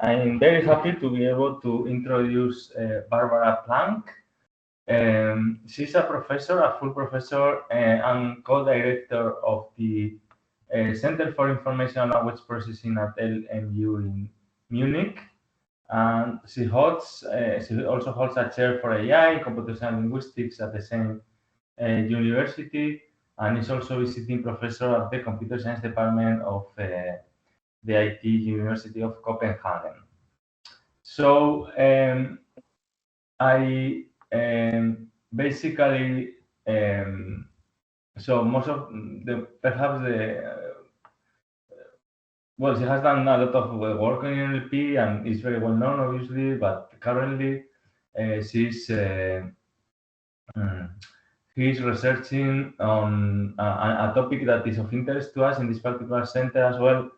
I'm very happy to be able to introduce Barbara Plank. She's a professor, a full professor, and co-director of the Center for Information and Language Processing at LMU in Munich. And she also holds a chair for AI in computational linguistics at the same university, and is also visiting professor at the computer science department of the IT University of Copenhagen. So I basically, so most of perhaps well, she has done a lot of work on NLP and is very well known, obviously, but currently she's researching on a topic that is of interest to us in this particular center as well,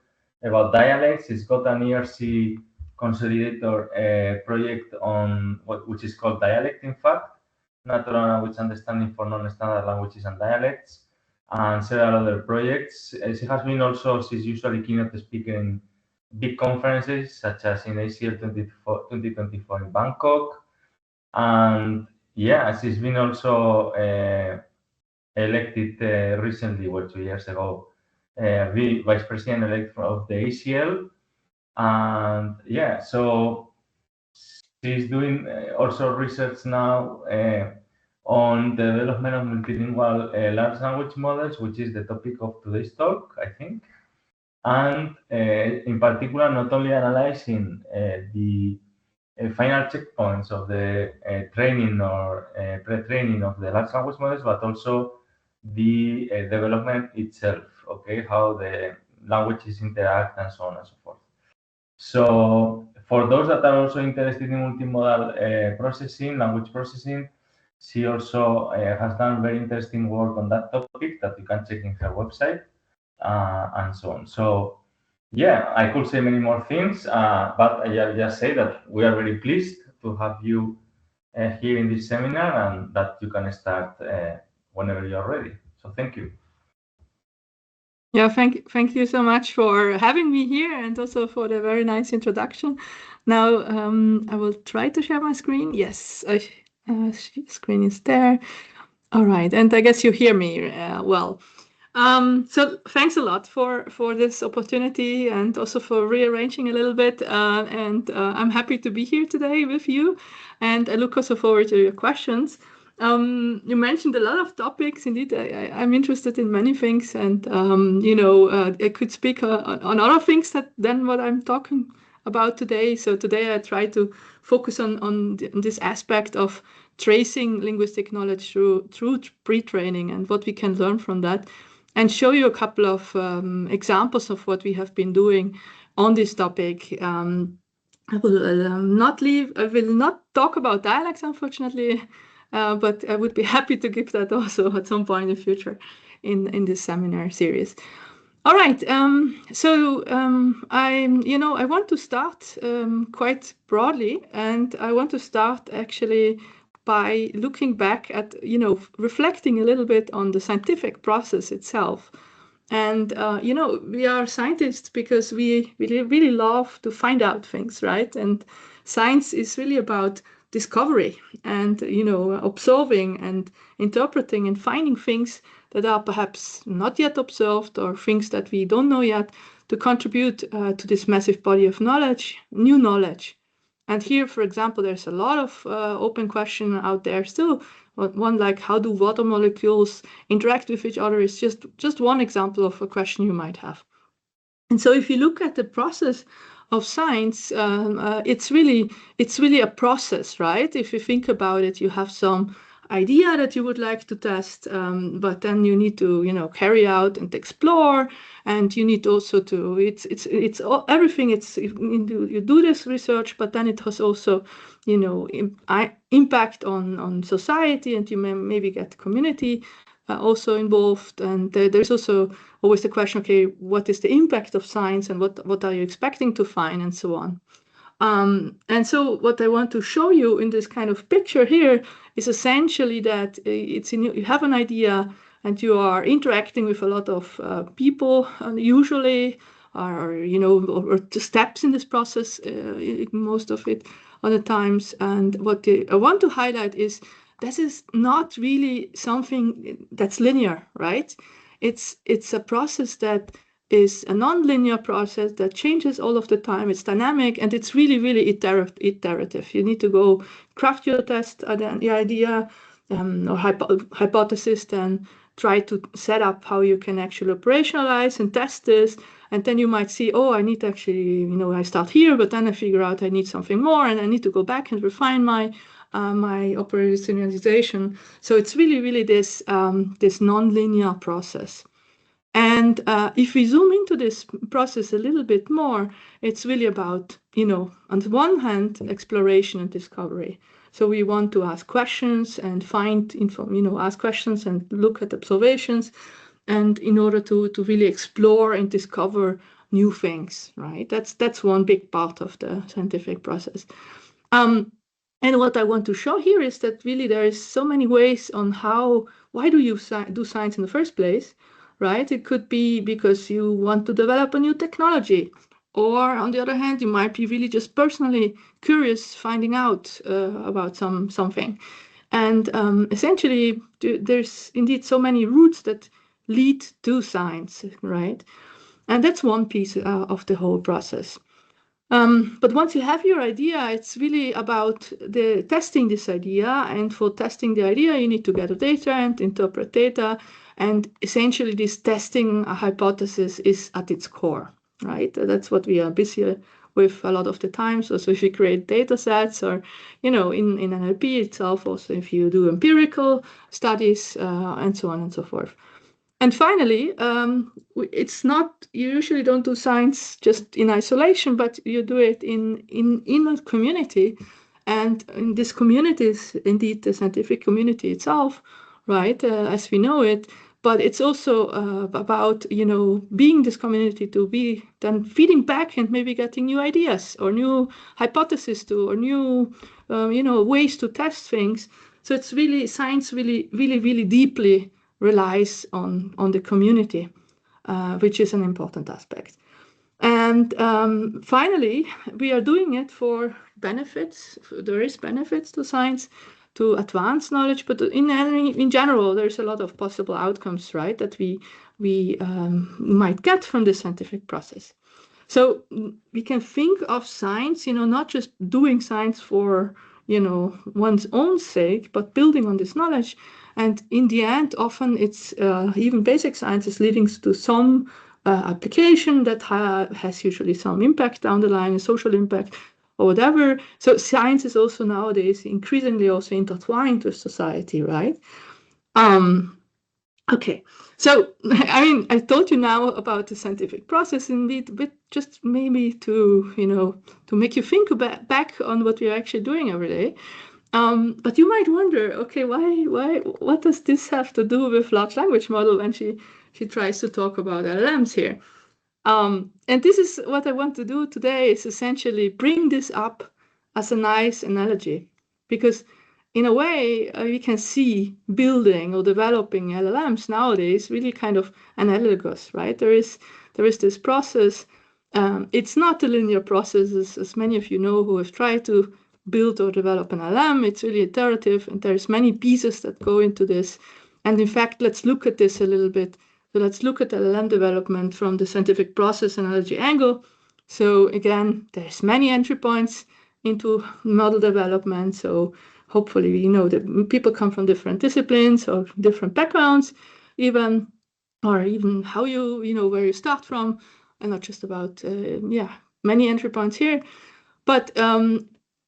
about dialects. She's got an ERC consolidator project on which is called Dialect, in fact, Natural Language Understanding for Non-Standard Languages and Dialects, and several other projects. She's usually keynote speaker in big conferences, such as in ACL 2024 in Bangkok. And yeah, she's been also elected recently, 2 years ago, vice president-elect of the ACL. And yeah, so she's doing also research now on the development of multilingual large language models, which is the topic of today's talk, I think. And in particular, not only analyzing the final checkpoints of the training or pre-training of the large language models, but also the development itself, okay, how the languages interact and so on and so forth. So for those that are also interested in multimodal processing, language processing, she also has done very interesting work on that topic that you can check in her website and so on. So yeah, I could say many more things, but I'll just say that we are very pleased to have you here in this seminar, and that you can start whenever you're ready. So thank you. Yeah, thank you so much for having me here, and also for the very nice introduction. Now I will try to share my screen. Yes, screen is there. All right, and I guess you hear me well. So thanks a lot for this opportunity, and also for rearranging a little bit. I'm happy to be here today with you, and I look also forward to your questions. You mentioned a lot of topics. Indeed, I'm interested in many things, and I could speak on other things than what I'm talking about today. So today I try to focus on this aspect of tracing linguistic knowledge through pre-training and what we can learn from that, and show you a couple of examples of what we have been doing on this topic. I will not talk about dialects, unfortunately, but I would be happy to give that also at some point in the future in this seminar series. All right, I want to start quite broadly, and I want to start actually by looking back at, reflecting a little bit on the scientific process itself. And, we are scientists because we really love to find out things, right? And science is really about discovery and, observing and interpreting and finding things that are perhaps not yet observed, or things that we don't know yet, to contribute to this massive body of knowledge, new knowledge. And here, for example, there's a lot of open question out there still. One like, how do water molecules interact with each other, is just one example of a question you might have. And so if you look at the process of science, it's really a process, right? If you think about it, you have some idea that you would like to test, but then you need to carry out and explore, and you need also to everything. You do this research, but then it has also impact on society, and you maybe get community also involved. And there's also always the question, okay, what is the impact of science, and what are you expecting to find, and so on. And so what I want to show you in this kind of picture here is essentially that you have an idea, and you are interacting with a lot of people, usually or steps in this process, most of it other times. And what I want to highlight is this is not really something that's linear, right? It's a process that is a non-linear process that changes all of the time. It's dynamic, and it's really, really iterative. You need to go craft your test, the idea or hypothesis, then try to set up how you can actually operationalize and test this. And then you might see, oh, I need to actually, I start here, but then I figure out I need something more, and I need to go back and refine my operationalization. So it's really, really this non-linear process. And if we zoom into this process a little bit more, it's really about, on the one hand, exploration and discovery. So we want to ask questions and find info, ask questions and look at observations, and in order to really explore and discover new things, right? That's one big part of the scientific process. And what I want to show here is that really there is so many ways on why do you do science in the first place, right? It could be because you want to develop a new technology, or on the other hand, you might be really just personally curious, finding out about something. And essentially, there's indeed so many routes that lead to science, right? And that's one piece of the whole process. But once you have your idea, it's really about testing this idea. And for testing the idea, you need to gather data and interpret data. And essentially, this testing a hypothesis is at its core, right? That's what we are busy with a lot of the time. So if you create data sets, or, in NLP itself, also if you do empirical studies, and so on and so forth. And finally, it's not, you usually don't do science just in isolation, but you do it in a community. And in this community is indeed the scientific community itself, right, as we know it. But it's also about, being this community to be then feeding back and maybe getting new ideas or new hypotheses or new, ways to test things. So it's really, science really, really, really deeply relies on the community, which is an important aspect. And finally, we are doing it for benefits. There is benefits to science, to advance knowledge, but in general, there's a lot of possible outcomes, right, that we might get from the scientific process. So we can think of science, not just doing science for, one's own sake, but building on this knowledge. And in the end, often it's even basic science is leading to some application that has usually some impact down the line, a social impact or whatever. So science is also nowadays increasingly also intertwined with society, right? Okay, so I told you now about the scientific process, indeed, but just maybe to make you think back on what we are actually doing every day. But you might wonder, okay, what does this have to do with large language model? And she tries to talk about LLMs here. And this is what I want to do today, is essentially bring this up as a nice analogy, because in a way, we can see building or developing LLMs nowadays really kind of analogous, right? There is this process. It's not a linear process, as many of you know who have tried to build or develop an LLM. It's really iterative, and there's many pieces that go into this. And in fact, let's look at this a little bit. So let's look at LLM development from the scientific process analogy angle. So again, there's many entry points into model development. So hopefully, that people come from different disciplines or different backgrounds, even how where you start from, and not just about, many entry points here. But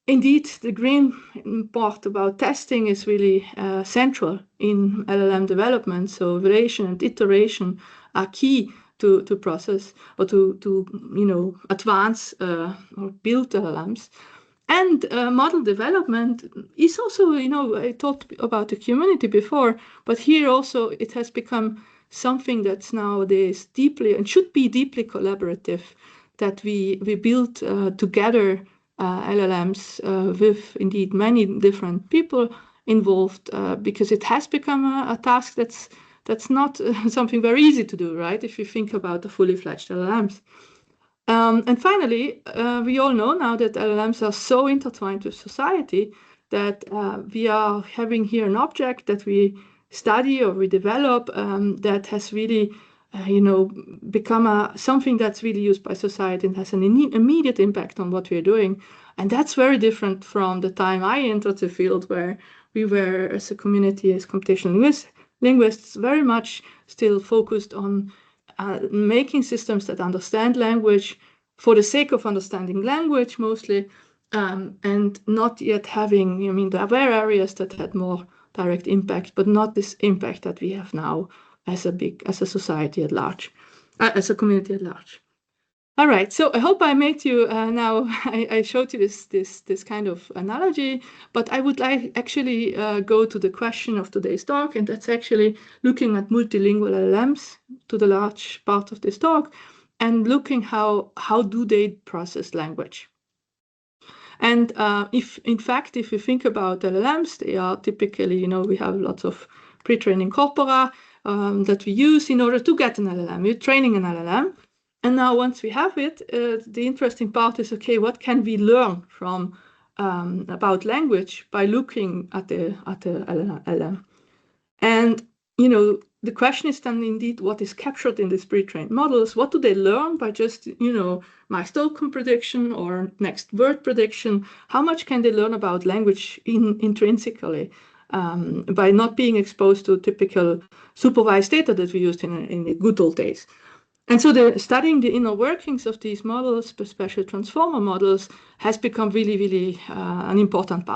indeed, the green part about testing is really central in LLM development. So variation and iteration are key to process or to advance or build LLMs. And model development is also, I talked about the community before, but here also it has become something that's nowadays deeply and should be deeply collaborative, that we build together LLMs with indeed many different people involved, because it has become a task that's not something very easy to do, right? If you think about the fully fledged LLMs. And finally, we all know now that LLMs are so intertwined with society that we are having here an object that we study or we develop that has really, become something that's really used by society and has an immediate impact on what we're doing. And that's very different from the time I entered the field, where we were, as a community, as computational linguists, very much still focused on making systems that understand language for the sake of understanding language mostly, and not yet having, there were areas that had more direct impact, but not this impact that we have now as a society at large, as a community at large. All right, so I hope I made you now. I showed you this kind of analogy, but I would like actually go to the question of today's talk, and that's actually looking at multilingual LLMs to the large part of this talk, and looking how do they process language. And if you think about LLMs, they are typically, we have lots of pre-training corpora that we use in order to get an LLM. We're training an LLM. And now once we have it, the interesting part is, okay, what can we learn from about language by looking at the LLM? And, the question is then indeed what is captured in these pre-trained models. What do they learn by just, milestone prediction or next word prediction? How much can they learn about language intrinsically by not being exposed to typical supervised data that we used in the good old days? And so studying the inner workings of these models, especially transformer models, has become really, really an important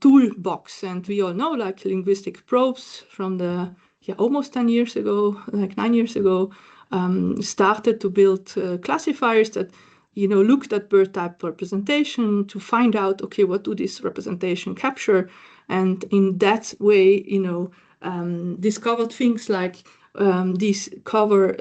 toolbox. And we all know, like linguistic probes from the almost 10 years ago, like 9 years ago, started to build classifiers that looked at bird type representation to find out, okay, what do this representation capture, and in that way discovered things like these cover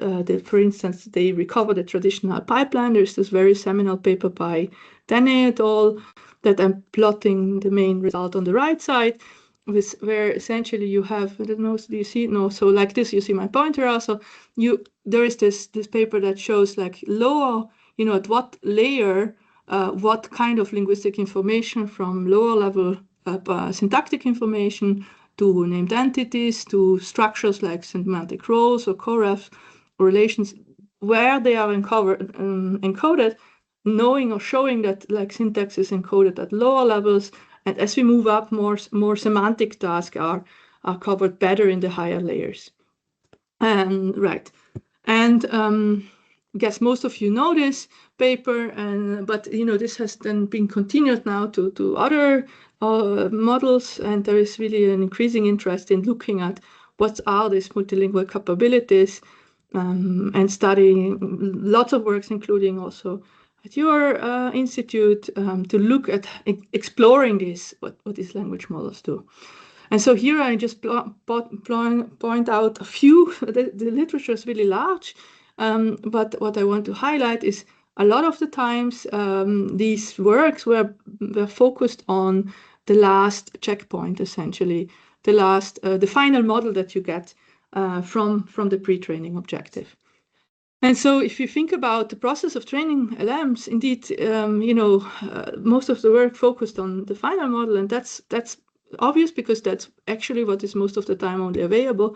for instance, they recover the traditional pipeline. There's this very seminal paper by Dene et al. That I'm plotting the main result on the right side, where essentially you have, I don't know, do you see? No, so like this, you see my pointer also. There is this paper that shows like lower, at what layer, what kind of linguistic information from lower level syntactic information to named entities, to structures like semantic roles or coref relations, where they are encoded, knowing or showing that like syntax is encoded at lower levels, and as we move up, more semantic tasks are covered better in the higher layers. And I guess most of you know this paper, but this has then been continued now to other models, and there is really an increasing interest in looking at what are these multilingual capabilities, and studying lots of works, including also at your institute, to look at exploring this, what these language models do. And so here I just point out a few. The literature is really large, but what I want to highlight is a lot of the times these works were focused on the last checkpoint, essentially, the final model that you get from the pre-training objective. And so if you think about the process of training LMs, indeed, most of the work focused on the final model, and that's obvious because that's actually what is most of the time only available.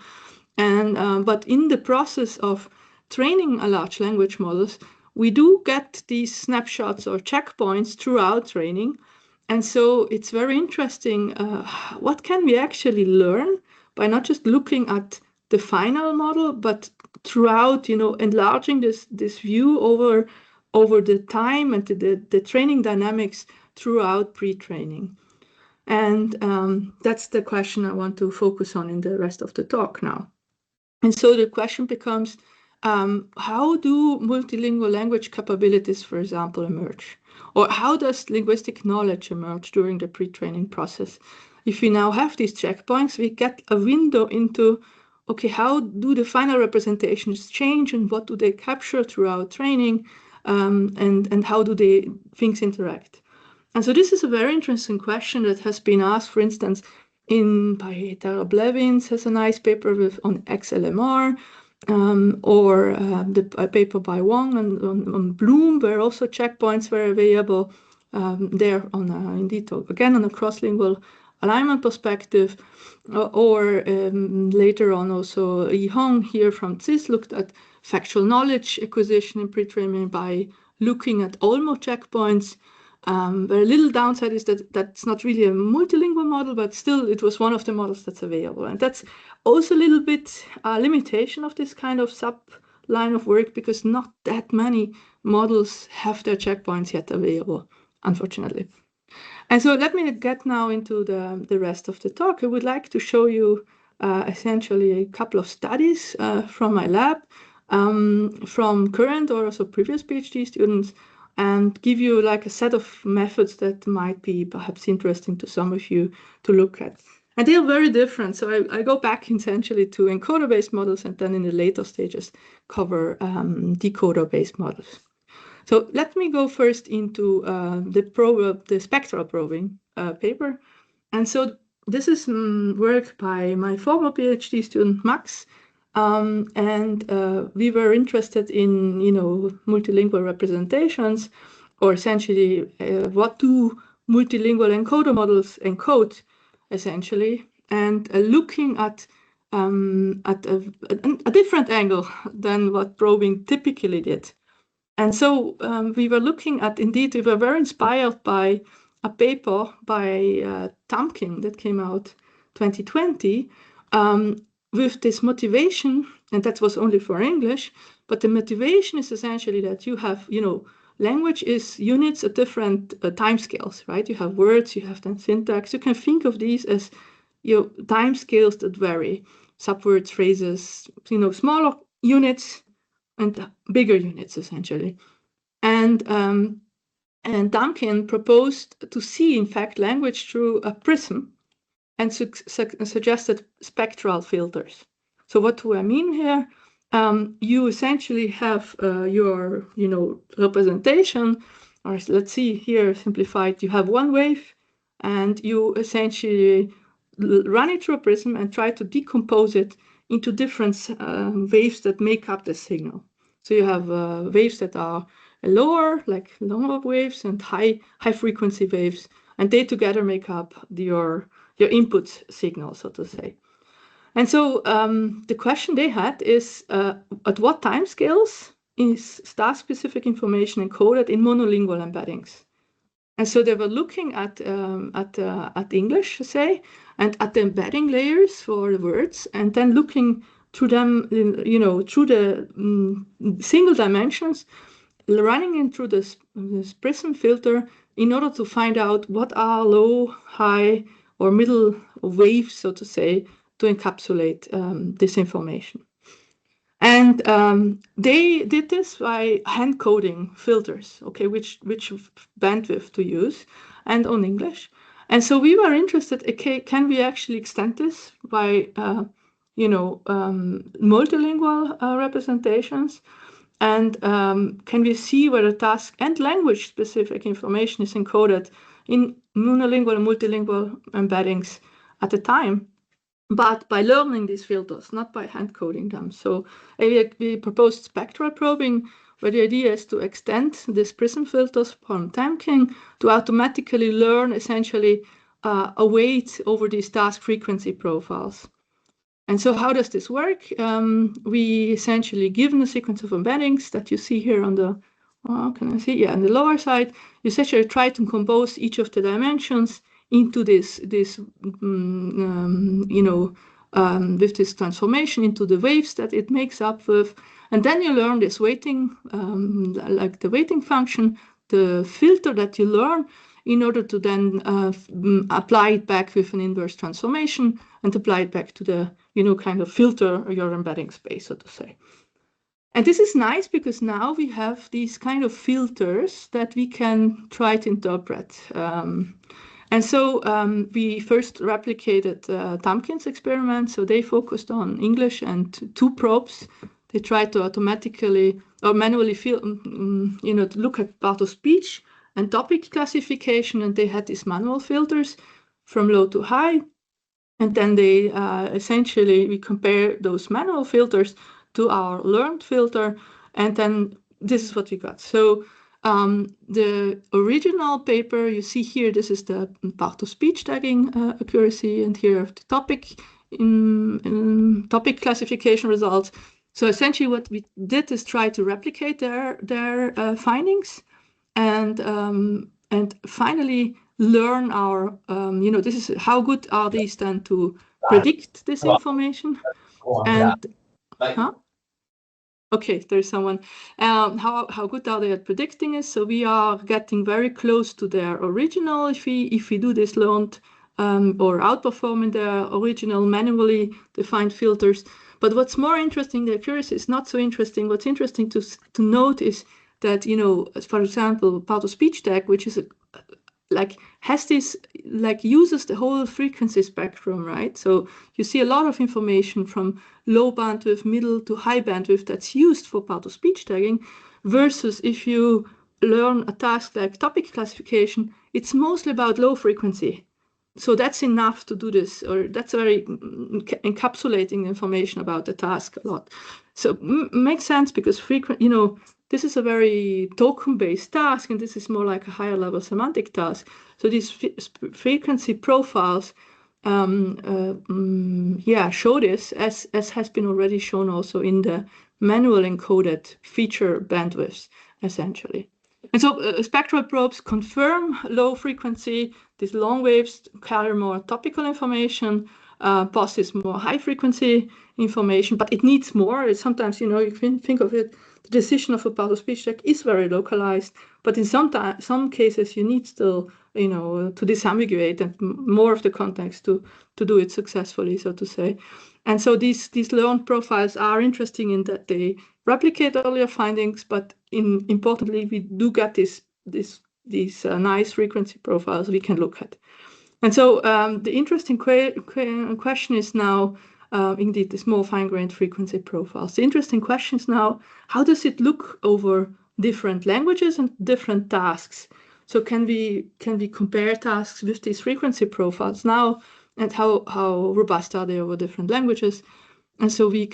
And but in the process of training a large language models, we do get these snapshots or checkpoints throughout training. And so it's very interesting, what can we actually learn by not just looking at the final model, but throughout, enlarging this view over the time and the training dynamics throughout pre-training. And that's the question I want to focus on in the rest of the talk now. And so the question becomes, how do multilingual language capabilities, for example, emerge? Or how does linguistic knowledge emerge during the pre-training process? If we now have these checkpoints, we get a window into, okay, how do the final representations change and what do they capture throughout training, and how do things interact? And so this is a very interesting question that has been asked, for instance, by Tara Blevins has a nice paper on XLMR. or the paper by Wong on Bloom, where also checkpoints were available there on indeed again on a cross-lingual alignment perspective, or later on also Yi Hong here from CIS looked at factual knowledge acquisition in pre-training by looking at Olmo checkpoints. Very little downside is that that's not really a multilingual model, but still it was one of the models that's available. And that's also a little bit a limitation of this kind of sub-line of work, because not that many models have their checkpoints yet available, unfortunately. And so let me get now into the rest of the talk. I would like to show you essentially a couple of studies from my lab, from current or also previous PhD students, and give you like a set of methods that might be perhaps interesting to some of you to look at. And they are very different. So I go back essentially to encoder-based models, and then in the later stages cover decoder-based models. So let me go first into the spectral probing paper. And so this is work by my former PhD student, Max. And we were interested in, multilingual representations, or essentially what do multilingual encoder models encode, essentially, and looking at a different angle than what probing typically did. And so we were looking at, indeed, we were very inspired by a paper by Tamkin that came out 2020, with this motivation, and that was only for English, but the motivation is essentially that you have, language is units at different timescales, right? You have words, you have then syntax. You can think of these as, timescales that vary, subwords, phrases, smaller units and bigger units, essentially. And Tamkin proposed to see, in fact, language through a prism, and suggested spectral filters. So what do I mean here? You essentially have your, representation, or let's see here simplified, you have one wave, and you essentially run it through a prism and try to decompose it into different waves that make up the signal. So you have waves that are lower, like longer waves, and high frequency waves, and they together make up your input signal, so to say. And so the question they had is, at what time scales is star-specific information encoded in monolingual embeddings? And so they were looking at English, say, and at the embedding layers for the words, and then looking through them, through the single dimensions, running in through this prism filter in order to find out what are low, high, or middle waves, so to say, to encapsulate this information. And they did this by hand coding filters, okay, which bandwidth to use, and on English. And so we were interested, okay, can we actually extend this by, multilingual representations? And can we see whether task and language-specific information is encoded in monolingual and multilingual embeddings at the time, but by learning these filters, not by hand coding them. So we proposed spectral probing, where the idea is to extend these prism filters from Tamkin to automatically learn essentially a weight over these task frequency profiles. And so how does this work? We essentially, given a sequence of embeddings that you see here on the, on the lower side, you essentially try to compose each of the dimensions into this with this transformation into the waves that it makes up with. And then you learn this weighting, like the weighting function, the filter that you learn, in order to then apply it back with an inverse transformation and apply it back to the, kind of filter your embedding space, so to say. And this is nice because now we have these kind of filters that we can try to interpret. And so we first replicated Tamkin's experiment. So they focused on English and 2 probes. They tried to automatically or manually to look at part of speech and topic classification, and they had these manual filters from low to high. And then they essentially, we compare those manual filters to our learned filter, and then this is what we got. So the original paper you see here, this is the part-of-speech tagging accuracy, and here the topic topic classification results. So essentially what we did is try to replicate their findings, and finally learn our, this is how good are these then to predict this information. And okay, there's someone. How good are they at predicting it? So we are getting very close to their original if we do this learned or outperforming their original manually defined filters. But what's more interesting, the accuracy is not so interesting. What's interesting to note is that, for example, part-of-speech tag, which is uses the whole frequency spectrum, right? So you see a lot of information from low bandwidth, middle to high bandwidth that's used for part-of-speech tagging, versus if you learn a task like topic classification, it's mostly about low frequency. So that's enough to do this, or that's very encapsulating information about the task a lot. So makes sense, because this is a very token-based task, and this is more like a higher level semantic task. So these frequency profiles show this, as has been already shown also in the manual encoded feature bandwidths, essentially. And so spectral probes confirm low frequency. These long waves carry more topical information, possess more high frequency information, but it needs more. Sometimes, you can think of it, the decision of a part-of-speech tag is very localized, but in some cases you need still, to disambiguate and more of the context to do it successfully, so to say. And so these learned profiles are interesting in that they replicate earlier findings, but importantly, we do get these nice frequency profiles we can look at. And so the interesting question is now, indeed, this more fine-grained frequency profiles. The interesting question is now, how does it look over different languages and different tasks? So can we compare tasks with these frequency profiles now, and how robust are they over different languages? And so we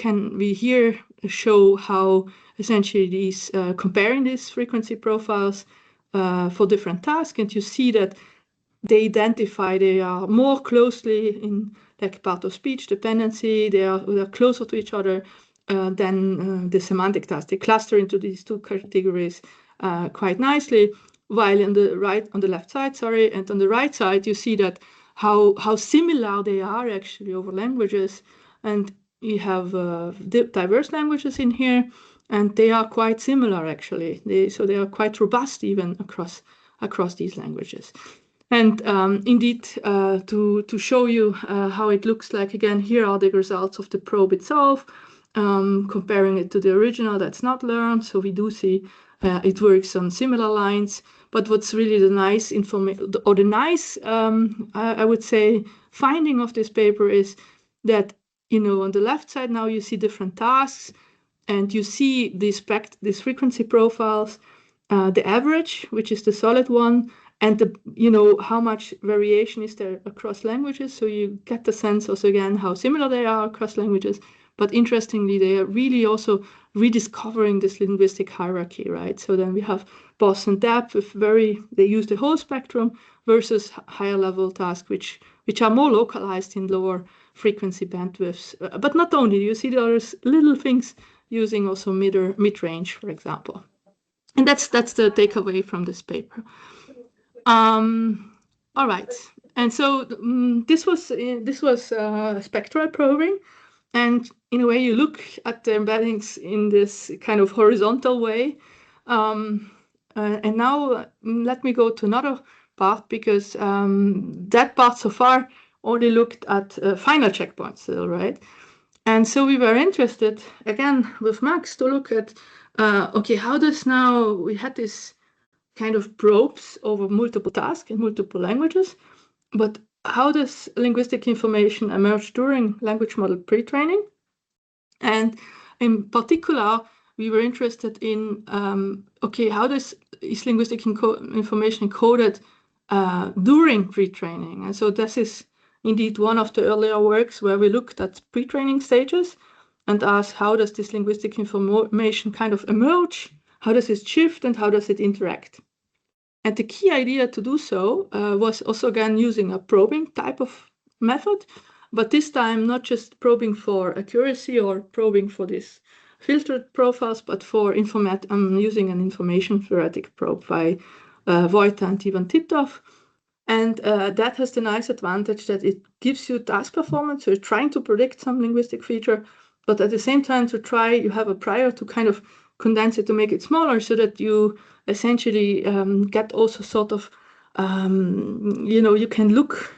here show how essentially these comparing these frequency profiles for different tasks, and you see that they are more closely in like part-of-speech dependency. They are closer to each other than the semantic task. They cluster into these two categories quite nicely. While on the left side, and on the right side, you see that how similar they are actually over languages, and you have diverse languages in here, and they are quite similar actually. So they are quite robust even across these languages. And indeed, to show you how it looks like, again, here are the results of the probe itself, comparing it to the original that's not learned. So we do see it works on similar lines. But what's really the nice information, or the nice, I would say, finding of this paper is that, on the left side now you see different tasks, and you see these frequency profiles, the average, which is the solid one, and how much variation is there across languages. So you get the sense also, again, how similar they are across languages. But interestingly, they are really also rediscovering this linguistic hierarchy, right? So then we have BOSS and DAP with they use the whole spectrum, versus higher level tasks, which are more localized in lower frequency bandwidths. But not only, you see there's little things using also mid-range, for example. And that's the takeaway from this paper. All right, and so this was spectral probing, and in a way you look at the embeddings in this kind of horizontal way. And now let me go to another part, because that part so far only looked at final checkpoints still, right? And so we were interested again with Max to look at okay, how does now we had this kind of probes over multiple tasks in multiple languages, but how does linguistic information emerge during language model pre-training? And in particular, we were interested in, okay, how is linguistic information encoded during pre-training? And so this is indeed one of the earlier works where we looked at pre-training stages. and ask, how does this linguistic information kind of emerge? How does it shift, and how does it interact? And the key idea to do so was also, again, using a probing type of method, but this time not just probing for accuracy or probing for these filtered profiles, but for using an information theoretic probe by Vojta and Ivan Titov. And that has the nice advantage that it gives you task performance. So you're trying to predict some linguistic feature, but at the same time you have a prior to kind of condense it to make it smaller, so that you essentially get also sort of, you can look,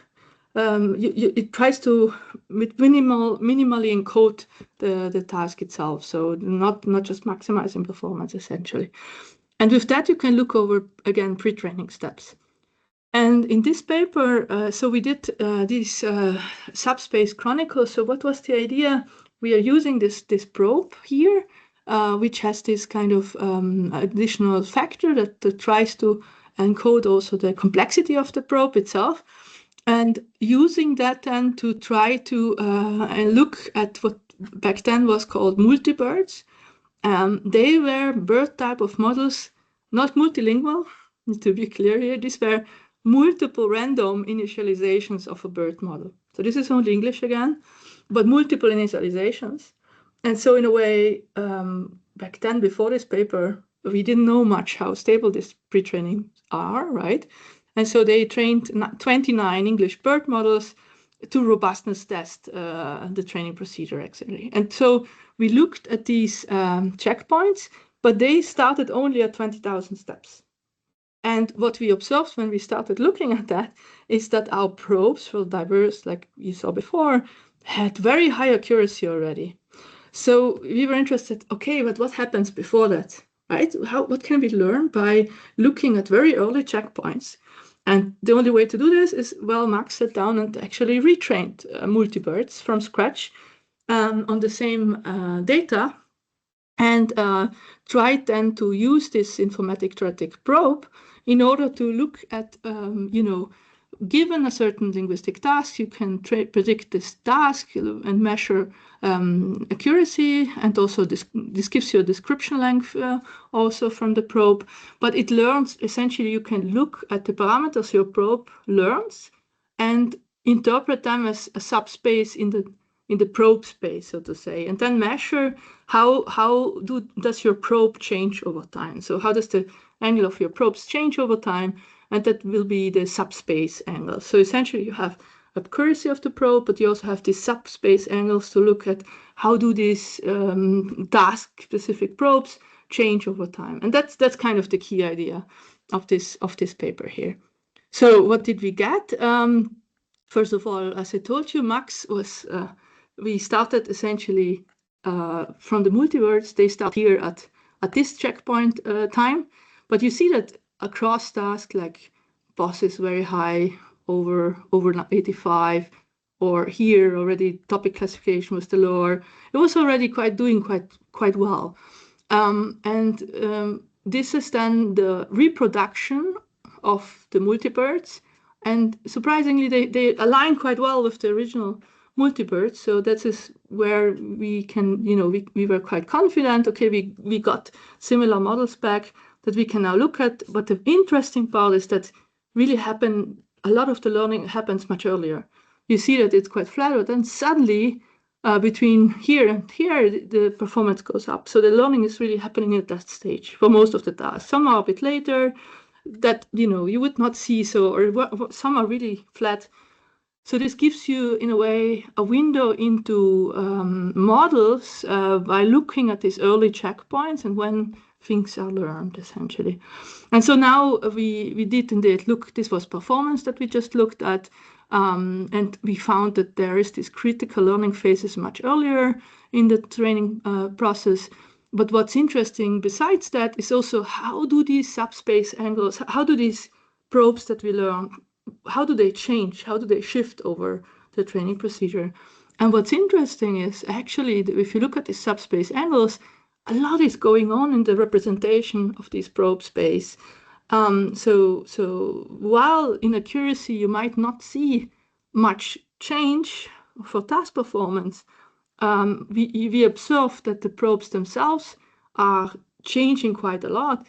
it tries to minimally encode the task itself. So not just maximizing performance, essentially. And with that, you can look over, again, pre-training steps. And in this paper, so we did these subspace chronicles. So what was the idea? We are using this probe here, which has this kind of additional factor that tries to encode also the complexity of the probe itself, and using that then to try to look at what back then was called multibirds. They were bird type of models, not multilingual, to be clear here. These were multiple random initializations of a bird model. So this is only English again, but multiple initializations. And so in a way, back then, before this paper, we didn't know much how stable these pre-trainings are, right? And so they trained 29 English bird models to robustness test the training procedure, actually. And so we looked at these checkpoints, but they started only at 20,000 steps. And what we observed when we started looking at that is that our probes were diverse, like you saw before, had very high accuracy already. So we were interested, okay, but what happens before that, right? What can we learn by looking at very early checkpoints? And the only way to do this is, well, Max sat down and actually retrained multibirds from scratch on the same data, and tried then to use this informatic theoretic probe in order to look at, given a certain linguistic task, you can predict this task and measure accuracy, and also this gives you a description length also from the probe. But it learns, essentially, you can look at the parameters your probe learns and interpret them as a subspace in the probe space, so to say, and then measure how does your probe change over time. So how does the angle of your probes change over time? And that will be the subspace angle. So essentially you have accuracy of the probe, but you also have these subspace angles to look at how do these task-specific probes change over time. And that's kind of the key idea of this paper here. So what did we get? First of all, as I told you, Max was, we started essentially from the multiwords. They start here at this checkpoint time, but you see that across tasks like boss is very high, over 85, or here already topic classification was the lower. It was already doing quite well. This is then the reproduction of the multibirds, and surprisingly they align quite well with the original multibirds. So that is where we can, we were quite confident. Okay, we got similar models back that we can now look at. But the interesting part is that really a lot of the learning happens much earlier. You see that it's quite flat, but then suddenly between here and here, the performance goes up. So the learning is really happening at that stage for most of the tasks. Some are a bit later that, you would not see, or some are really flat. So this gives you, in a way, a window into models by looking at these early checkpoints and when things are learned, essentially. And so now we did indeed look, this was performance that we just looked at, and we found that there is this critical learning phases much earlier in the training process. But what's interesting besides that is also how do these subspace angles, how do these probes that we learn, how do they change? How do they shift over the training procedure? And what's interesting is actually, if you look at the subspace angles, a lot is going on in the representation of this probe space. So while in accuracy you might not see much change for task performance, we observe that the probes themselves are changing quite a lot,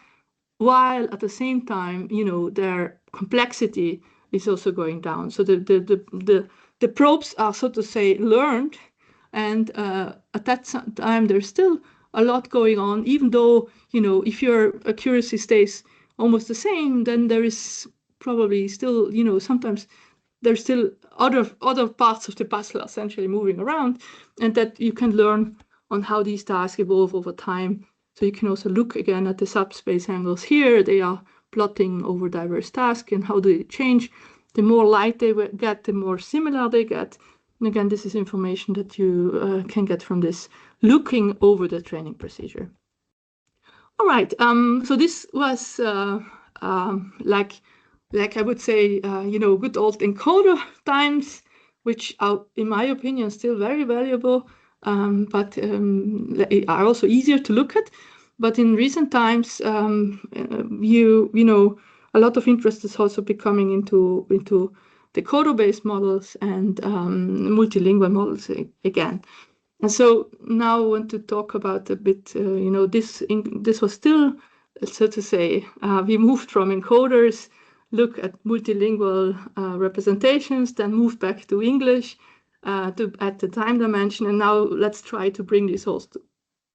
while at the same time, their complexity is also going down. So the probes are, so to say, learned, and at that time there's still a lot going on. Even though if your accuracy stays almost the same, then there is probably still sometimes there's still other parts of the puzzle essentially moving around, and that you can learn on how these tasks evolve over time. So you can also look again at the subspace angles here. They are plotting over diverse tasks and how they change. The more light they get, the more similar they get. And again, this is information that you can get from this looking over the training procedure. All right, so this was like I would say, good old encoder times, which are, in my opinion, still very valuable, but are also easier to look at. But in recent times, a lot of interest is also becoming into the coder-based models and multilingual models again. And so now I want to talk about a bit, this was still, so to say, we moved from encoders, look at multilingual representations, then moved back to English at the time dimension, and now let's try to bring this all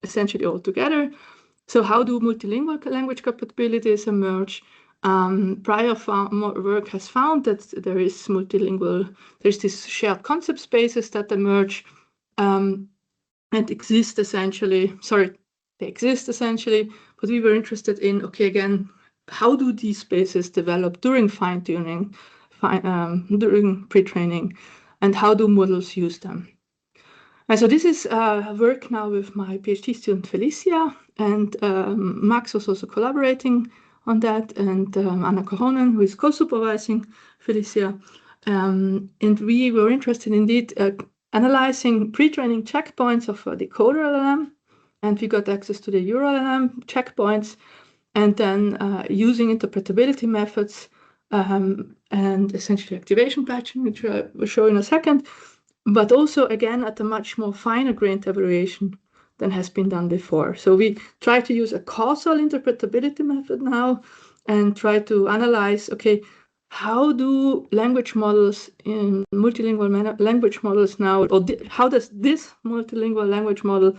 essentially all together. So how do multilingual language capabilities emerge? Prior work has found that there is there's these shared concept spaces that emerge and exist essentially. They exist essentially, but we were interested in, again, how do these spaces develop during fine-tuning, during pre-training, and how do models use them? And so this is work now with my PhD student Felicia, and Max was also collaborating on that, and Anna Koronen, who is co-supervising Felicia. And we were interested indeed analyzing pre-training checkpoints of the coder LLM, and we got access to the EuroLLM checkpoints, and then using interpretability methods and essentially activation patching, which I will show in a second, but also again at a much more finer grained evaluation than has been done before. So we try to use a causal interpretability method now and try to analyze, how do language models in multilingual language models now, or how does this multilingual language model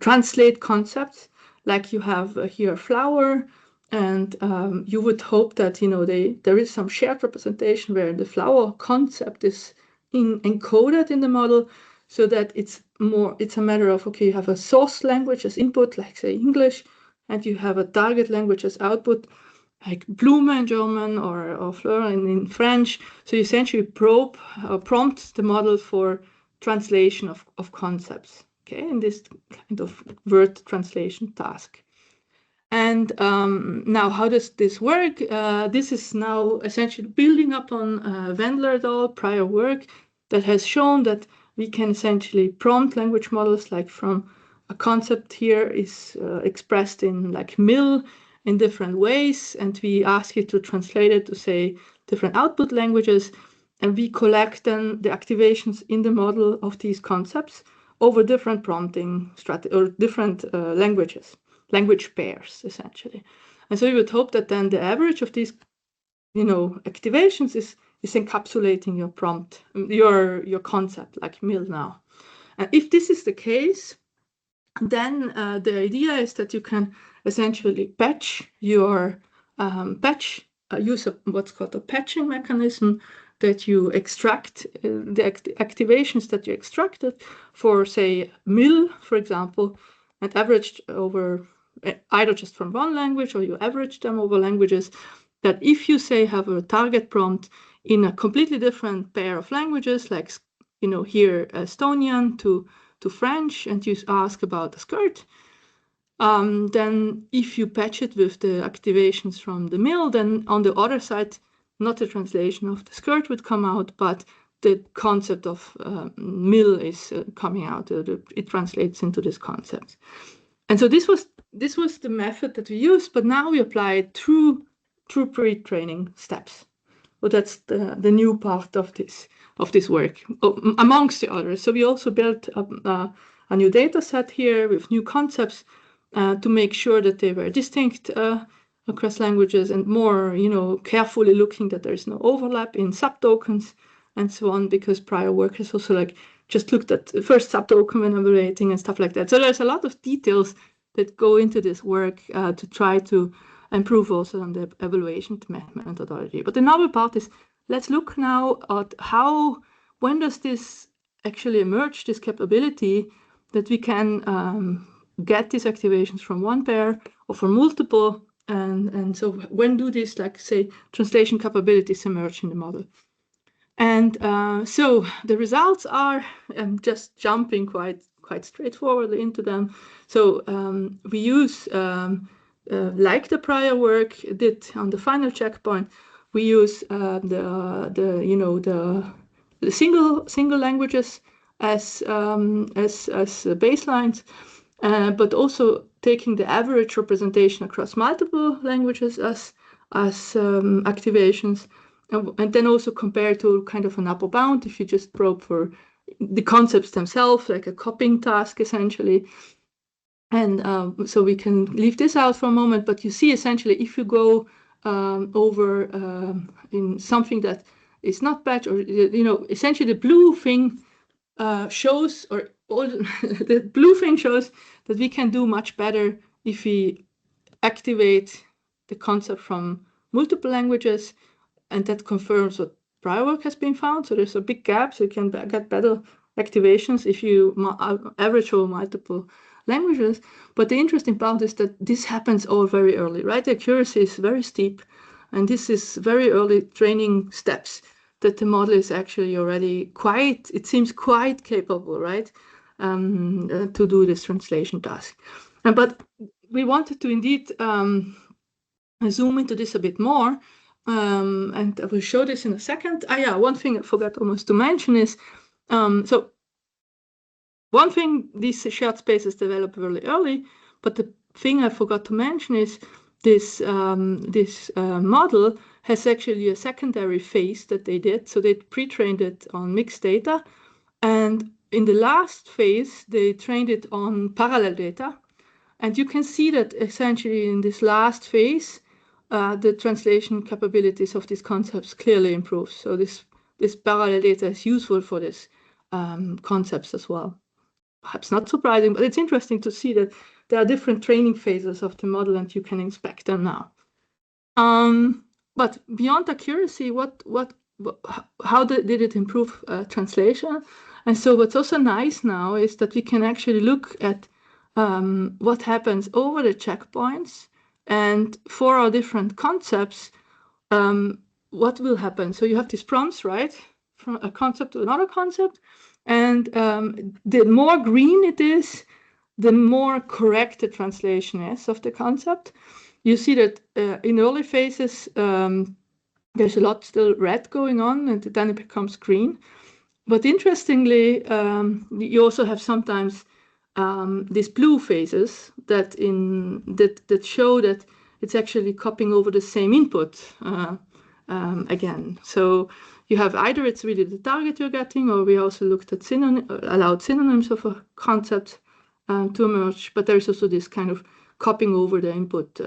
translate concepts? Like you have here a flower, and you would hope that there is some shared representation where the flower concept is encoded in the model, so that it's a matter of, you have a source language as input, like say English, and you have a target language as output, like Blume in German or Fleur in French. So you essentially prompt the model for translation of concepts, in this kind of word translation task. And now, how does this work? This is now essentially building upon Wendler et al. Prior work that has shown that we can essentially prompt language models, like from a concept here is expressed in like mil in different ways, and we ask it to translate it to say different output languages, and we collect then the activations in the model of these concepts over different prompting strategies or different language pairs essentially. And so we would hope that then the average of these activations is encapsulating your prompt, your concept, like mil now. And if this is the case, then the idea is that you can essentially patch your use of what's called a patching mechanism, that you extract the activations that you extracted for, say, mil, for example, and averaged over either just from one language or you average them over languages, that if you, say, have a target prompt in a completely different pair of languages, like, here Estonian to French, and you ask about the skirt, then if you patch it with the activations from the mil, then on the other side, not the translation of the skirt would come out, but the concept of mil is coming out. It translates into this concept. And so this was the method that we used, but now we apply it through pre-training steps. Well, that's the new part of this work, amongst the others. So we also built a new data set here with new concepts to make sure that they were distinct across languages, and more, carefully looking that there's no overlap in subtokens and so on, because prior work has also just looked at the first subtoken when evaluating and stuff like that. So there's a lot of details that go into this work to try to improve also on the evaluation methodology. But the novel part is, let's look now at when does this actually emerge, this capability that we can get these activations from one pair or from multiple, and so when do these, say, translation capabilities emerge in the model? And so the results are, just jumping quite straightforwardly into them. So we use, like the prior work did on the final checkpoint, we use the single languages as baselines, but also taking the average representation across multiple languages as activations, and then also compare to kind of an upper bound if you just probe for the concepts themselves, like a copying task essentially. And so we can leave this out for a moment, but you see essentially if you go over in something that is not batch, or essentially the blue thing shows, or all the blue thing shows that we can do much better if we activate the concept from multiple languages, and that confirms what prior work has been found. So there's a big gap, so you can get better activations if you average over multiple languages. But the interesting part is that this happens all very early, right? The accuracy is very steep, and this is very early training steps that the model is actually already it seems quite capable, right, to do this translation task. But we wanted to indeed zoom into this a bit more, and I will show this in a second. One thing I forgot almost to mention is, so one thing, these shared spaces develop really early, but the thing I forgot to mention is this model has actually a secondary phase that they did. So they pre-trained it on mixed data, and in the last phase they trained it on parallel data, and you can see that essentially in this last phase the translation capabilities of these concepts clearly improve. So this parallel data is useful for this concepts as well. Perhaps not surprising, but it's interesting to see that there are different training phases of the model, and you can inspect them now. But beyond accuracy, how did it improve translation? And so what's also nice now is that we can actually look at what happens over the checkpoints, and for our different concepts, what will happen. So you have these prompts, right, from a concept to another concept, and the more green it is, the more correct the translation is of the concept. You see that in early phases, there's a lot still red going on, and then it becomes green. But interestingly, you also have sometimes these blue phases that show that it's actually copying over the same input again. So you have either it's really the target you're getting, or we also looked at allowed synonyms of a concept to emerge, but there's also this kind of copying over the input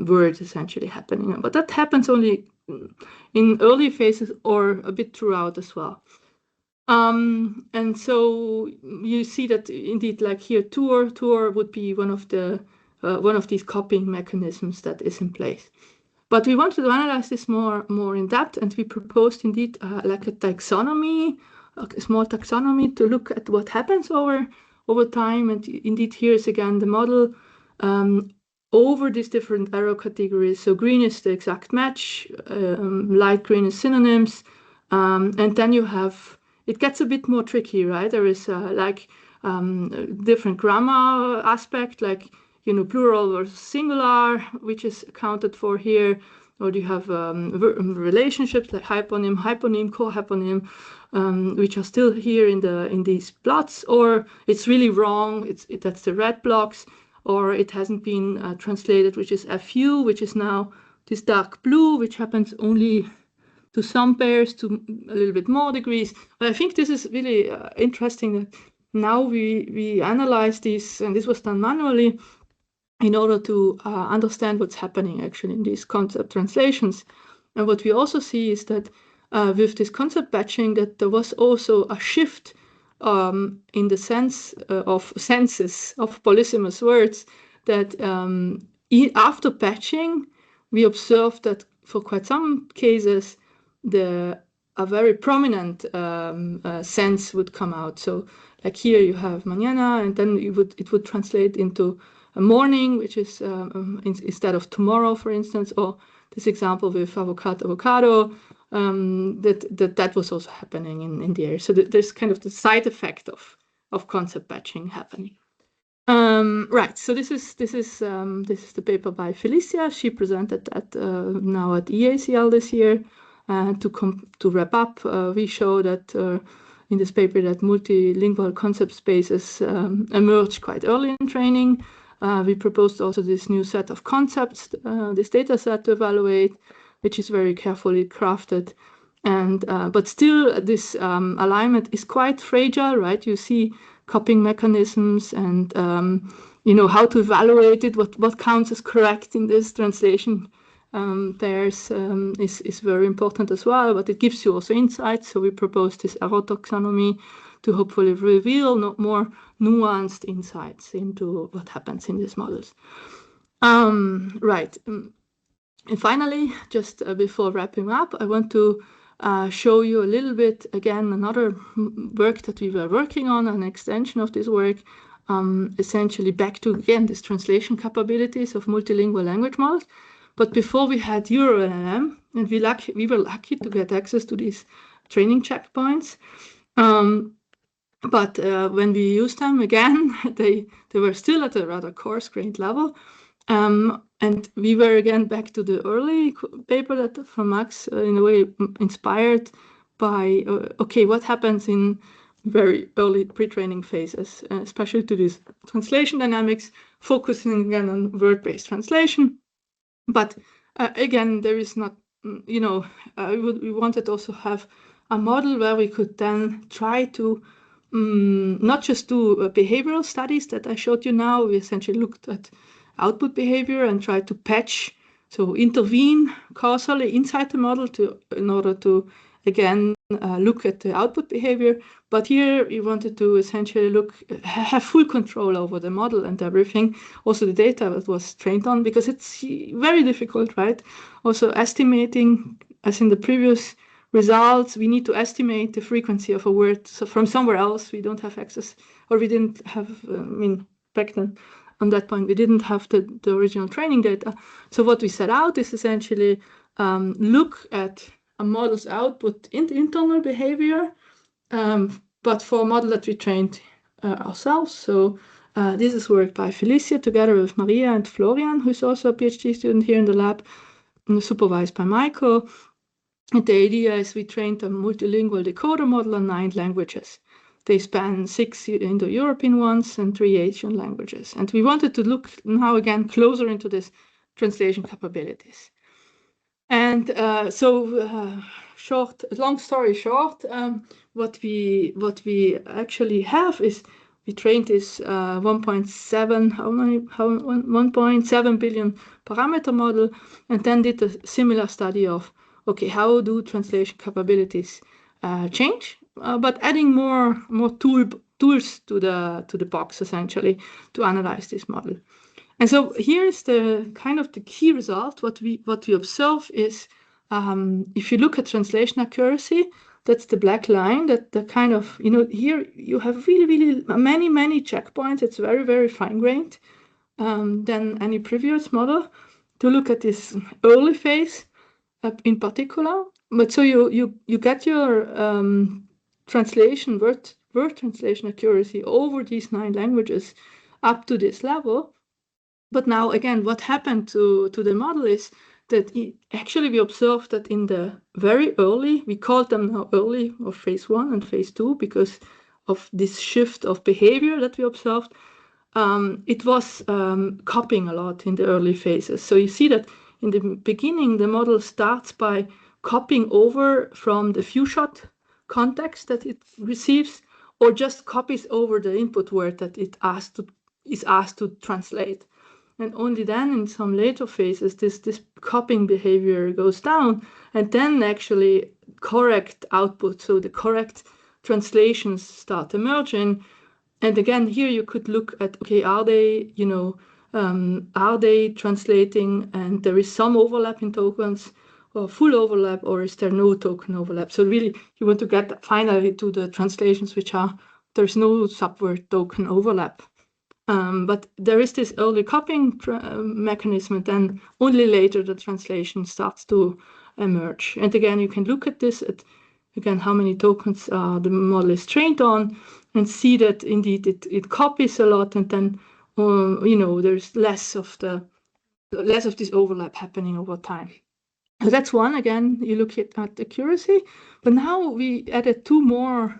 words essentially happening. But that happens only in early phases or a bit throughout as well. And so you see that indeed, like here, tour would be one of these copying mechanisms that is in place. But we wanted to analyze this more in depth, and we proposed indeed like a taxonomy, a small taxonomy to look at what happens over time. And indeed, here is again the model over these different arrow categories. So green is the exact match, light green is synonyms, and then you have, it gets a bit more tricky, right? There is different grammar aspect, like plural versus singular, which is accounted for here, or you have relationships like hyponym, co-hyponym, which are still here in these plots, or it's really wrong. That's the red blocks, or it hasn't been translated, which is FU, which is now this dark blue, which happens only to some pairs, to a little bit more degrees. But I think this is really interesting that now we analyze this, and this was done manually in order to understand what's happening actually in these concept translations. And what we also see is that with this concept batching, that there was also a shift in the sense of senses of polysemous words, that after batching, we observed that for quite some cases, a very prominent sense would come out. So like here you have mañana, and then it would translate into a morning, which is instead of tomorrow, for instance, or this example with avocado, that was also happening in the area. So there's kind of the side effect of concept batching happening. Right. So this is the paper by Felicia. She presented that now at EACL this year. To wrap up, we show that in this paper that multilingual concept spaces emerged quite early in training. We proposed also this new set of concepts, this data set to evaluate, which is very carefully crafted. And but still, this alignment is quite fragile, right? You see copying mechanisms and how to evaluate it, what counts as correct in this translation pairs is very important as well, but it gives you also insights. So we propose this error taxonomy to hopefully reveal more nuanced insights into what happens in these models. Right. And finally, just before wrapping up, I want to show you a little bit, again, another work that we were working on, an extension of this work, essentially back to, again, this translation capabilities of multilingual language models. But before we had EuroLLM, and we were lucky to get access to these training checkpoints. But when we used them again, they were still at a rather coarse-grained level. And we were again back to the early paper that from Max, in a way, inspired by, okay, what happens in very early pre-training phases, especially to these translation dynamics, focusing again on word-based translation. But again, there is not, we wanted also have a model where we could then try to not just do behavioral studies that I showed you now. We essentially looked at output behavior and tried to patch, so intervene causally inside the model in order to, again, look at the output behavior. But here we wanted to essentially have full control over the model and everything, also the data that was trained on, because it's very difficult, right? Also estimating, as in the previous results, we need to estimate the frequency of a word. So from somewhere else, we don't have access, or we didn't have, back then, on that point, we didn't have the original training data. So what we set out is essentially look at a model's output in the internal behavior, but for a model that we trained ourselves. So this is work by Felicia together with Maria and Florian, who's also a PhD student here in the lab, supervised by Michael. And the idea is we trained a multilingual decoder model on 9 languages. They span 6 Indo-European ones and 3 Asian languages. And we wanted to look now again closer into this translation capabilities. And long story short, what we actually have is we trained this 1.7 billion parameter model, and then did a similar study of, okay, how do translation capabilities change? But adding more tools to the box, essentially, to analyze this model. And so here's the kind of the key result. What we observe is, if you look at translation accuracy, that's the black line. That the kind of, here you have really many checkpoints. It's very, very fine-grained than any previous model. To look at this early phase in particular, but so you get your translation word translation accuracy over these 9 languages up to this level. But now again, what happened to the model is that actually we observed that in the very early, we called them now early, or phase 1 and phase 2, because of this shift of behavior that we observed, it was copying a lot in the early phases. So you see that in the beginning, the model starts by copying over from the few-shot context that it receives, or just copies over the input word that it is asked to translate. And only then, in some later phases, this copying behavior goes down, and then actually correct output, so the correct translations start emerging. And again, here you could look at, okay, are they translating, and there is some overlap in tokens, or full overlap, or is there no token overlap? So really, you want to get finally to the translations which are, there's no subword token overlap. But there is this early copying mechanism, and then only later the translation starts to emerge. And again, you can look at this, again, how many tokens the model is trained on, and see that indeed it copies a lot, and then there's less of this overlap happening over time. So that's one. Again, you look at accuracy, but now we added two more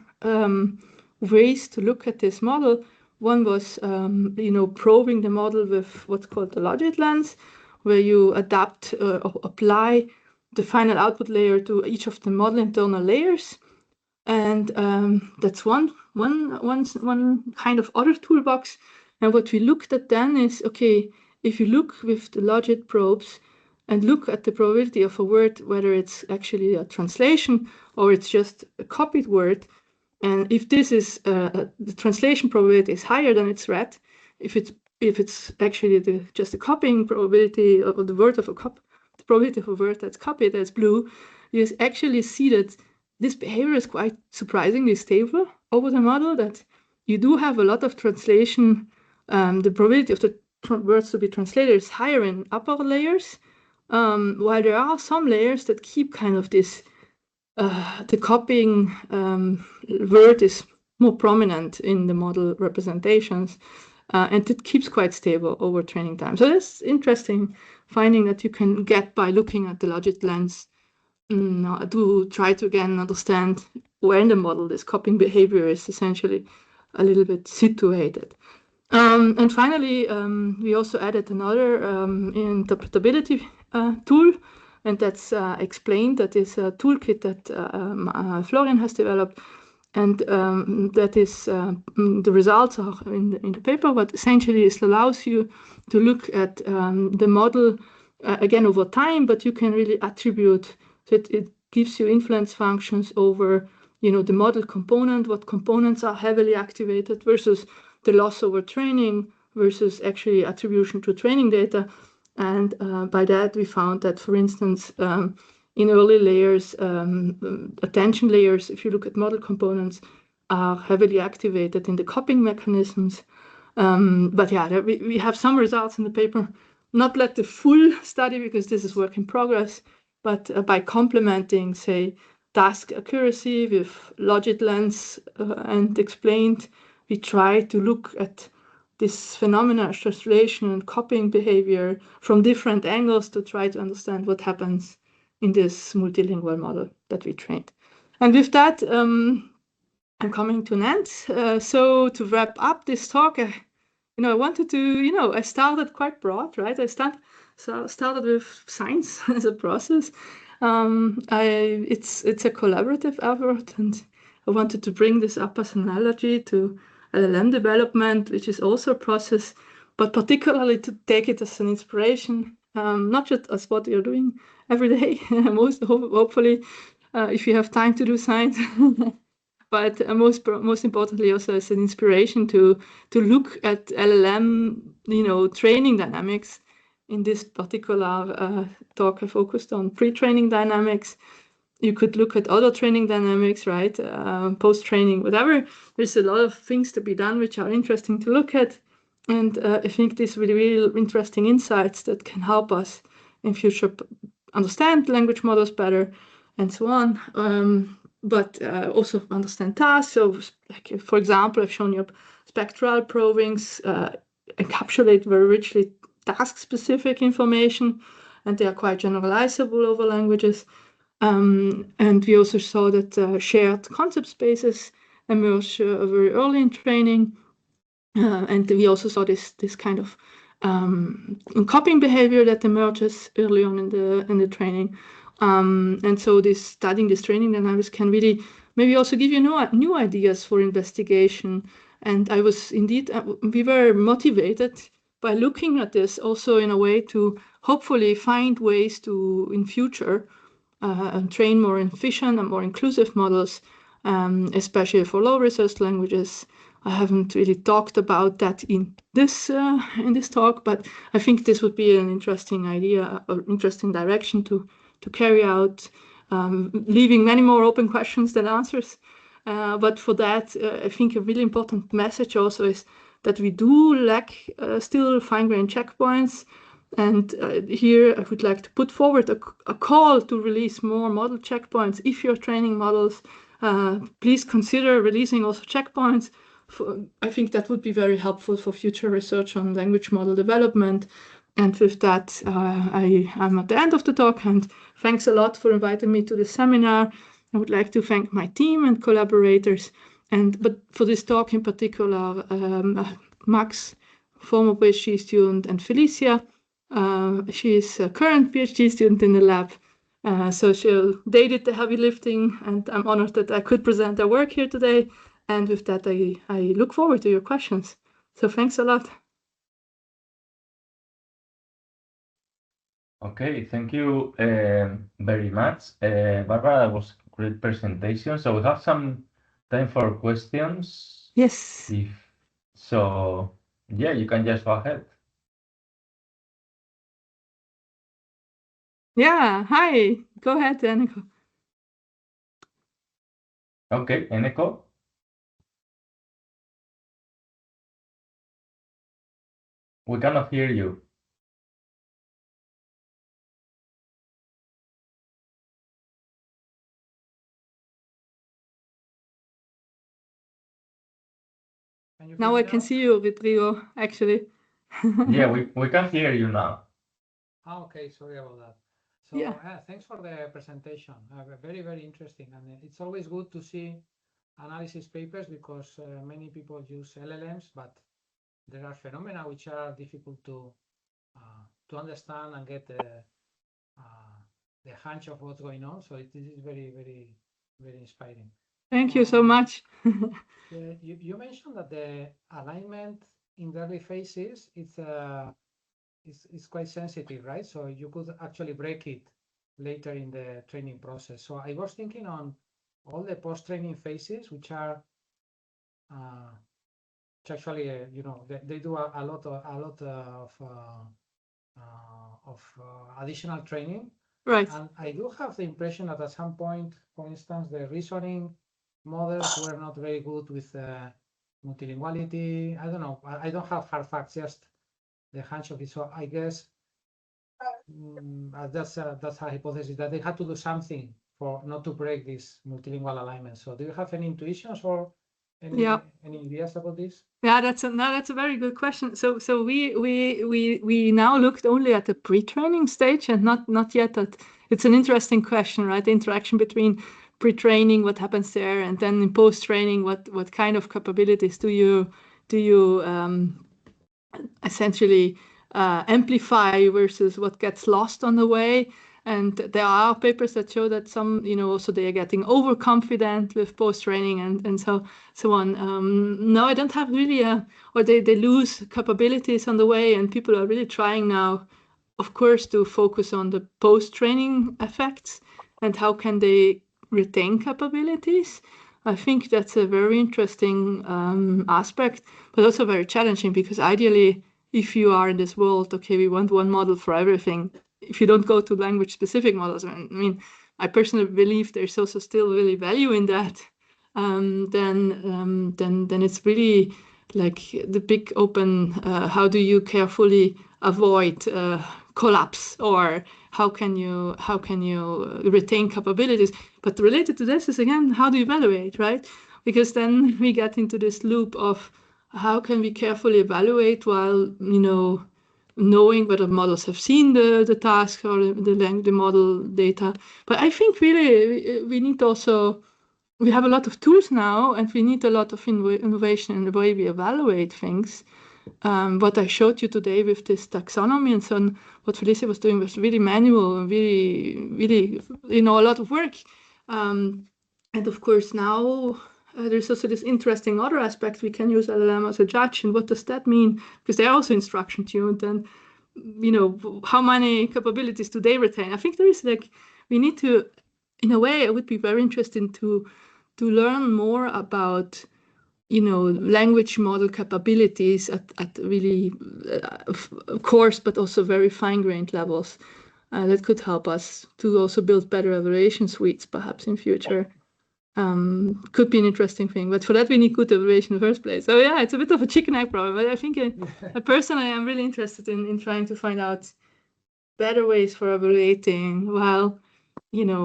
ways to look at this model. One was probing the model with what's called the logic lens, where you adapt or apply the final output layer to each of the model internal layers. And that's one kind of other toolbox. And what we looked at then is, okay, if you look with the logic probes and look at the probability of a word, whether it's actually a translation or it's just a copied word, and if this is the translation probability is higher than its read, if it's actually just the copying probability of the word of the probability of a word that's copied, that's blue, you actually see that this behavior is quite surprisingly stable over the model, that you do have a lot of translation. The probability of the words to be translated is higher in upper layers, while there are some layers that keep kind of this, the copying word is more prominent in the model representations, and it keeps quite stable over training time. So that's interesting finding that you can get by looking at the logic lens to try to again understand where in the model this copying behavior is essentially a little bit situated. And finally, we also added another interpretability tool, and that's explained. That is a toolkit that Florian has developed, and that is the results are in the paper. But essentially, it allows you to look at the model again over time, but you can really attribute. So it gives you influence functions over, the model component, what components are heavily activated versus the loss over training versus actually attribution to training data. And by that, we found that, for instance, in early layers, attention layers, if you look at model components, are heavily activated in the copying mechanisms. But yeah, we have some results in the paper, not like the full study because this is work in progress, but by complementing, say, task accuracy with logic lens and explained, we try to look at this phenomena of translation and copying behavior from different angles to try to understand what happens in this multilingual model that we trained. And with that, I'm coming to an end. So to wrap up this talk, I wanted to, I started quite broad, right? I started with science as a process. It's a collaborative effort, and I wanted to bring this up as an analogy to LLM development, which is also a process, but particularly to take it as an inspiration, not just as what you're doing every day, hopefully, if you have time to do science, but most importantly also as an inspiration to look at LLM, training dynamics. In this particular talk, I focused on pre-training dynamics. You could look at other training dynamics, right? Post-training, whatever. There's a lot of things to be done which are interesting to look at. And I think these will be really interesting insights that can help us in future understand language models better and so on. But also understand tasks. So, like, for example, I've shown you spectral probings encapsulate very richly task-specific information, and they are quite generalizable over languages. And we also saw that shared concept spaces emerge very early in training, and we also saw this kind of copying behavior that emerges early on in the training. And so studying this training dynamics can really maybe also give you new ideas for investigation. And I was indeed, we were motivated by looking at this also in a way to hopefully find ways to, in future, train more efficient and more inclusive models, especially for low-resourced languages. I haven't really talked about that in this talk, but I think this would be an interesting idea or interesting direction to carry out, leaving many more open questions than answers. But for that, I think a really important message also is that we do lack still fine-grained checkpoints. And here I would like to put forward a call to release more model checkpoints. If you're training models, please consider releasing also checkpoints. I think that would be very helpful for future research on language model development. And with that, I'm at the end of the talk, and thanks a lot for inviting me to the seminar. I would like to thank my team and collaborators, but for this talk in particular, Max, former PhD student, and Felicia. She is a current PhD student in the lab, so they did the heavy lifting, and I'm honored that I could present their work here today. And with that, I look forward to your questions. So thanks a lot. Okay, thank you very much, Barbara. That was a great presentation. So we have some time for questions. Yes. So, yeah, you can just go ahead. Yeah, hi. Go ahead, Eneko. Okay, Eneko. We cannot hear you. Now I can see you, Rodrigo, actually. Yeah, we can hear you now. Okay, sorry about that. So yeah, thanks for the presentation. Very, very interesting. And it's always good to see analysis papers because many people use LLMs, but there are phenomena which are difficult to understand and get the hunch of what's going on. So this is very, very, very inspiring. Thank you so much. You mentioned that the alignment in the early phases is quite sensitive, right? So you could actually break it later in the training process. So I was thinking on all the post-training phases, which are actually, they do a lot of additional training. Right. And I do have the impression that at some point, for instance, the reasoning models were not very good with multilinguality. I don't know. I don't have hard facts, just the hunch of it. So I guess that's a hypothesis that they had to do something for not to break this multilingual alignment. So do you have any intuitions or any ideas about this? Yeah, that's a very good question. So we now looked only at the pre-training stage and not yet at. It's an interesting question, right? The interaction between pre-training, what happens there, and then in post-training, what kind of capabilities do you essentially amplify versus what gets lost on the way. And there are papers that show that some, also they are getting overconfident with post-training and so on. No, I don't have really or they lose capabilities on the way, and people are really trying now, of course, to focus on the post-training effects and how can they retain capabilities. I think that's a very interesting aspect, but also very challenging because ideally, if you are in this world, okay, we want one model for everything. If you don't go to language-specific models, I mean, I personally believe there's also still really value in that. Then it's really like the big open. How do you carefully avoid collapse, or how can you retain capabilities? But related to this is again, how do you evaluate, right? Because then we get into this loop of how can we carefully evaluate while knowing whether models have seen the task or the model data. But I think really we need also, we have a lot of tools now, and we need a lot of innovation in the way we evaluate things. what I showed you today with this taxonomy and so on, what Felicia was doing was really manual and really, a lot of work. And of course now there's also this interesting other aspect. We can use LLM as a judge, and what does that mean? Because they're also instruction tuned, and how many capabilities do they retain? I think there is we need to, in a way, I would be very interested to learn more about language model capabilities at really coarse but also very fine-grained levels. That could help us to also build better evaluation suites perhaps in future. Could be an interesting thing, but for that we need good evaluation in the first place. So yeah, it's a bit of a chicken egg problem, but I think personally I'm really interested in trying to find out better ways for evaluating while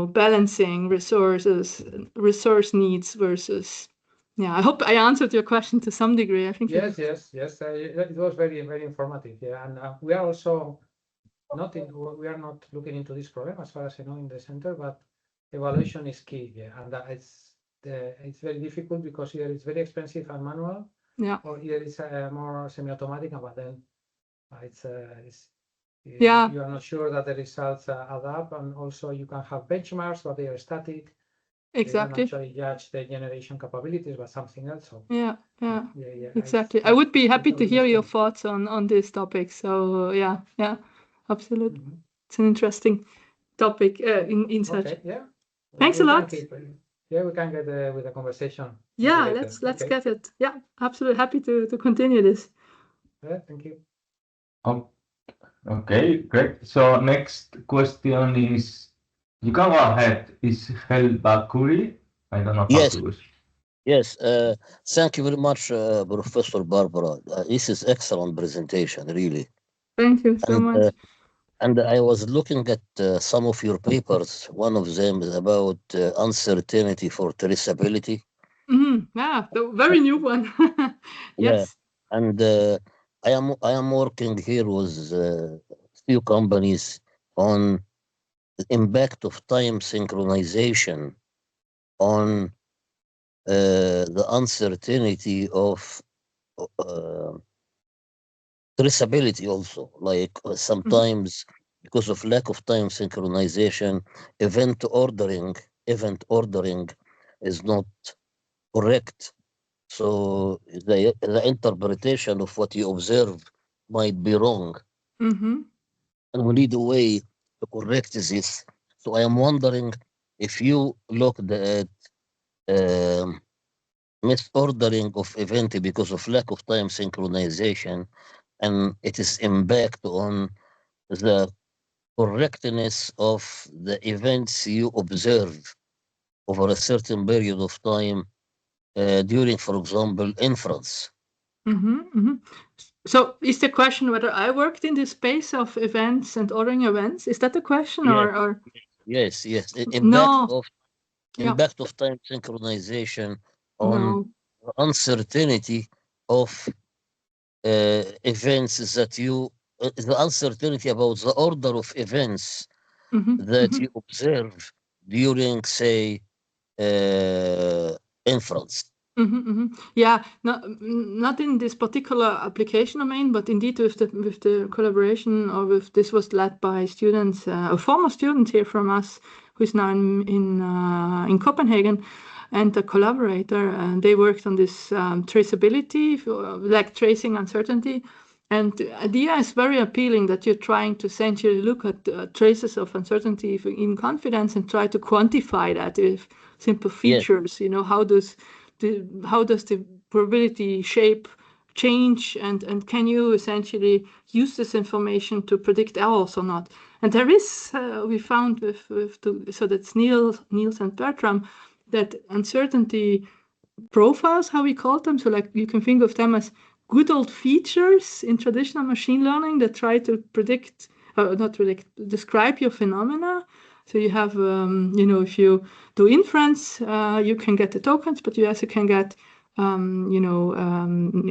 balancing resource needs versus. Yeah, I hope I answered your question to some degree. I think yes. It was very, very informative. Yeah, and we are also we are not looking into this problem as far as I know in the center, but evaluation is key. Yeah, and it's very difficult because either it's very expensive and manual, or either it's more semi-automatic, but then you are not sure that the results add up, and also you can have benchmarks, but they are static. Exactly. They don't actually judge the generation capabilities, but something else. So, yeah, exactly. I would be happy to hear your thoughts on this topic. So yeah, absolutely. Mm-hmm. It's an interesting topic in such. Okay, yeah. Thanks a lot. We can get with a conversation. Yeah, let's get it. Yeah, absolutely happy to continue this. Yeah, thank you. Okay, great. So next question is. You can go ahead. Is Helbakuri? I don't know how to use. Yes. Thank you very much, Professor Barbara. This is excellent presentation, really. Thank you so much. And I was looking at some of your papers. One of them is about uncertainty for traceability. Mm-hmm. Yeah, the very new one. Yes. Yeah. And I am working here with a few companies on the impact of time synchronization on the uncertainty of traceability also. Like sometimes because of lack of time synchronization, event ordering is not correct. So the interpretation of what you observe might be wrong. Mm-hmm. And we need a way to correct this. So I am wondering if you looked at misordering of event because of lack of time synchronization, and its impact on the correctness of the events you observe over a certain period of time during, for example, inference. Mm-hmm, mm-hmm. So is the question whether I worked in the space of events and ordering events? Is that the question? Or? Yes. Impact of time synchronization on uncertainty of events that you, the uncertainty about the order of events that you observe during, say, inference. Yeah, not in this particular application domain, but indeed with the collaboration, or with this was led by students, a former student here from us, who is now in Copenhagen, and a collaborator, and they worked on this traceability, like tracing uncertainty. And the idea is very appealing, that you're trying to essentially look at traces of uncertainty in confidence and try to quantify that with simple features. Yes. How does the probability shape change, and can you essentially use this information to predict errors or not? And there is, we found so that's Niels and Bertram, that uncertainty profiles, how we call them, so like you can think of them as good old features in traditional machine learning that try to describe your phenomena. So you have, if you do inference, you can get the tokens, but you also can get,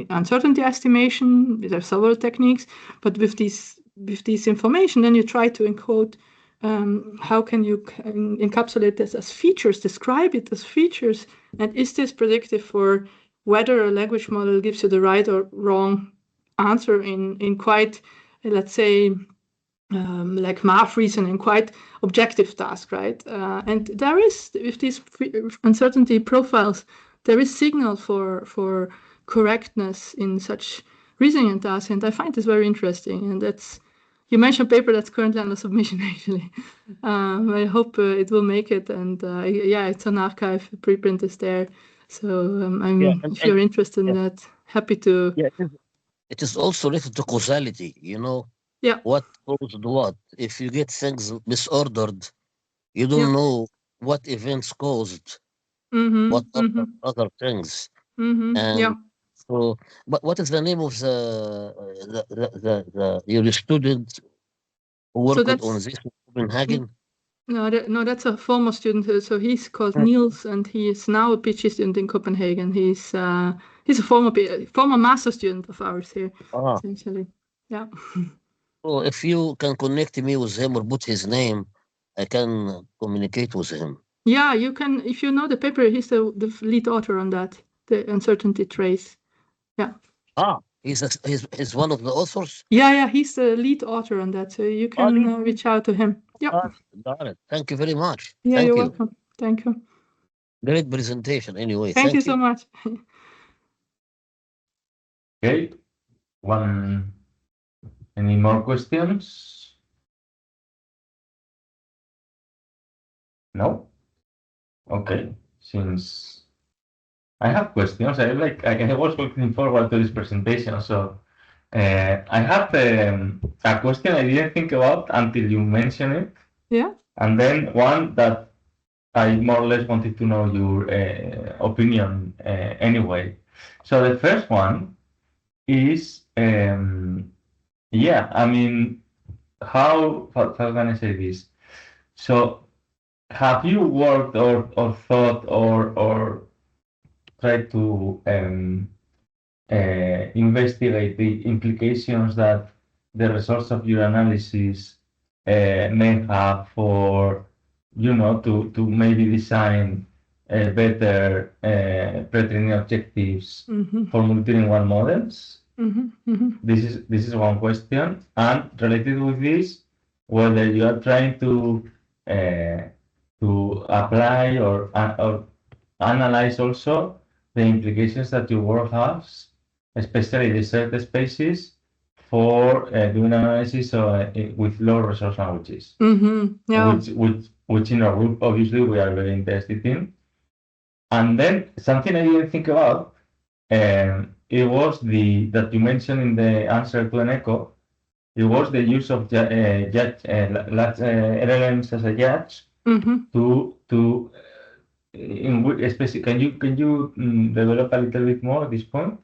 uncertainty estimation. There are several techniques, but with this information, then you try to encode how can you encapsulate this as features, describe it as features, and is this predictive for whether a language model gives you the right or wrong answer in quite, let's say, like math reasoning, quite objective task, right? And there is, with these uncertainty profiles, there is signal for correctness in such reasoning tasks, and I find this very interesting. And that's, you mentioned a paper that's currently under submission, actually. I hope it will make it, and yeah, it's an archive, preprint is there. So if you're interested in that, happy to. Yeah, it is also related to causality, you know. Yeah. What caused what? If you get things misordered, you don't know what events caused what other things. And so, but what is the name of your student who worked on this in Copenhagen? No, that's a former student. So he's called Niels, and he is now a PhD student in Copenhagen. He's a former master student of ours here, essentially. Yeah. So if you can connect me with him or put his name, I can communicate with him. Yeah, you can. If you know the paper, he's the lead author on that, the uncertainty trace. Yeah. He's one of the authors? Yeah, he's the lead author on that, so you can reach out to him. Yeah. Got it. Thank you very much. Yeah, you're welcome. Thank you. Great presentation anyway. Thank you so much. Okay. Any more questions? No? Okay. Since I have questions, I was looking forward to this presentation, so I have a question I didn't think about until you mentioned it. Yeah. And then one that I more or less wanted to know your opinion anyway. So the first one is, yeah, I mean, how can I say this? So have you worked or thought or tried to investigate the implications that the results of your analysis may have for, to maybe design better pretraining objectives for multilingual models? This is one question, and related with this, whether you are trying to apply or analyze also the implications that your work has, especially the shared spaces, for doing analysis with low resource languages. Yeah. Which in our group, obviously, we are very interested in. And then something I didn't think about, it was that you mentioned in the answer to an echo, it was the use of LLMs as a judge can you develop a little bit more at this point?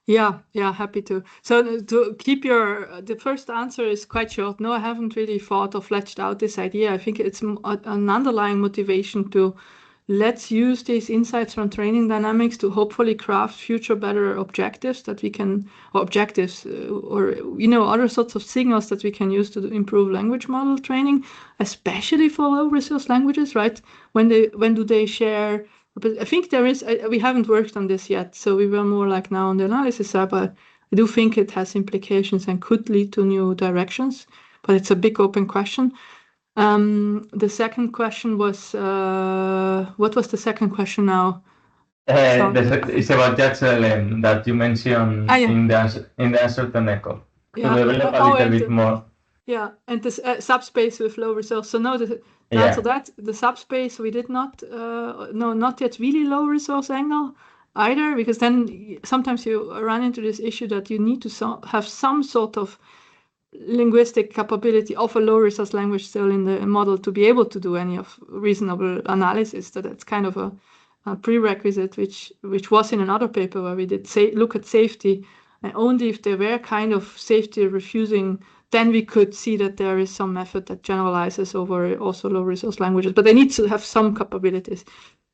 Yeah, happy to. So to keep the first answer is quite short. No, I haven't really thought or fleshed out this idea. I think it's an underlying motivation to let's use these insights from training dynamics to hopefully craft future better objectives that we can, or objectives, or other sorts of signals that we can use to improve language model training, especially for low resource languages, right? When do they share? But I think there is, we haven't worked on this yet, so we were more like now on the analysis side, but I do think it has implications and could lead to new directions, but it's a big open question. The second question was, what was the second question now? It's about Judge LLM that you mentioned in the answer to Neko. To develop a little bit more. Yeah, and the subspace with low resource. So no, the answer that the subspace we did not, not yet really low resource angle either, because then sometimes you run into this issue that you need to have some sort of linguistic capability of a low resource language still in the model to be able to do any of reasonable analysis. So that's kind of a prerequisite, which was in another paper where we did look at safety, and only if there were kind of safety refusing, then we could see that there is some method that generalizes over also low resource languages, but they need to have some capabilities.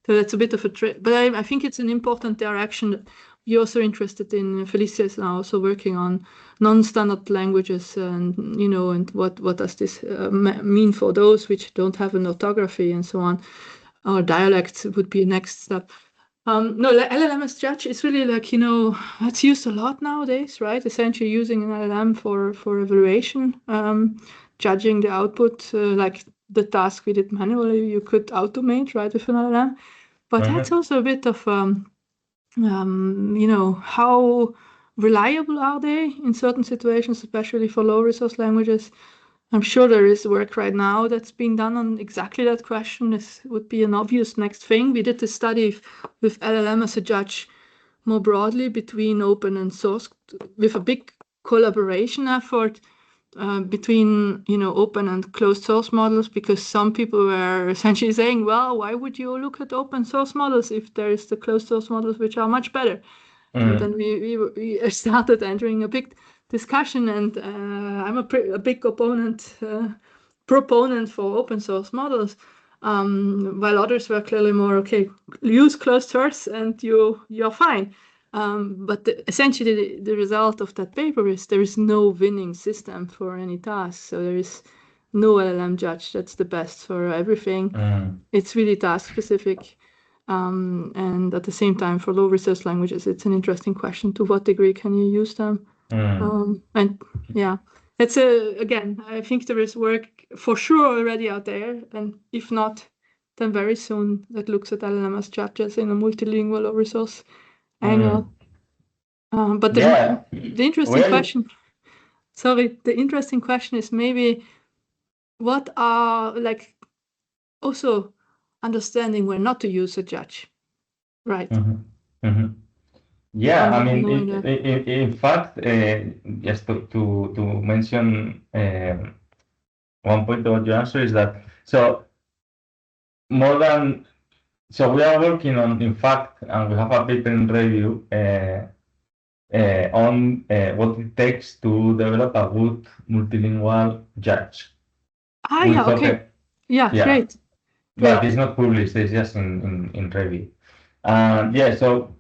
So that's a bit of a trick, but I think it's an important direction. You're also interested in, Felicia is now also working on non-standard languages, and and what does this mean for those which don't have an orthography and so on, or dialects would be a next step. No, LLM as judge is really like, it's used a lot nowadays, right? Essentially using an LLM for evaluation, judging the output, like the task we did manually, you could automate, right, with an LLM. But that's also a bit of, how reliable are they in certain situations, especially for low resource languages? I'm sure there is work right now that's being done on exactly that question. This would be an obvious next thing. We did a study with LLM as a judge more broadly between open and source, with a big collaboration effort between open and closed source models, because some people were essentially saying, well, why would you look at open source models if there is the closed source models which are much better? And then we started entering a big discussion, and I'm a big proponent for open source models, while others were clearly more, okay, use closed source and you're fine. But essentially the result of that paper is there is no winning system for any task. So there is no LLM judge that's the best for everything. It's really task specific. And at the same time, for low resource languages, it's an interesting question: to what degree can you use them? And yeah, it's again, I think there is work for sure already out there, and if not, then very soon, that looks at LLM as judges in a multilingual low resource angle. But the interesting question, the interesting question is maybe what are also understanding when not to use a judge, right? Yeah, I mean, in fact, just to mention one point about your answer is that we are working on, in fact, and we have a paper in review on what it takes to develop a good multilingual judge. Okay. Great. But it's not published, it's just in review. So